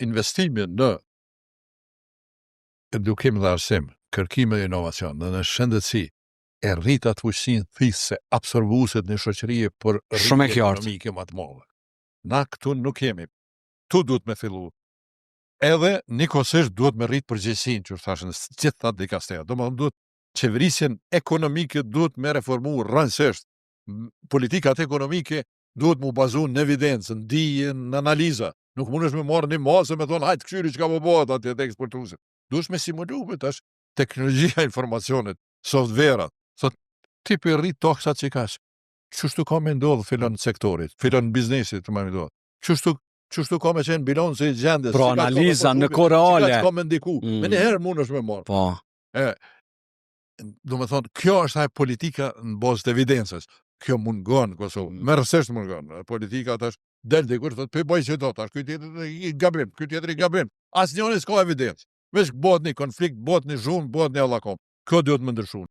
investimi në edukim dhe arsim, kërkime dhe inovacion, dhe në shëndetësi, e rrit atë fuqinë thithse absorbuese në shoqëri për Shumë e qartë. ekonomike më të madhe. Na këtu nuk kemi. Tu duhet me fillu. Edhe nikosisht duhet me rrit përgjegjësinë, që thashën gjithë ato dikastera. Domethënë duhet qeverisjen ekonomike duhet me reformu rrënjësisht. Politikat ekonomike duhet mu bazu në evidencë, në dije, në analiza. Nuk mundesh me marrë një masë me thonë hajtë këshyri çka po bëhet atje te eksportuesit. Duhesh me simulu me tash teknologjia e informacionit, softverat. Sot tipi rrit taksat që kash. Çështu ka me ndodhë filon sektorit, filon biznesit të më ndodhë. Çështu ka me qenë bilanci i gjendjes. Pra analiza në kohë reale. Ka me ndiku. Me njëherë mundesh me marrë. Po. Do me thonë, kjo është ajo politika në bazë të evidencës. Kjo mungon Kosovë. Merësisht mungon. Politika tash del dikur thotë pe bëj çdo tash, ky tjetër i gabim. Asnjëri s'ka evidencë. Veç bëhet një konflikt, bëhet një zhurmë, bëhet një allakom. Kjo duhet më ndryshuar.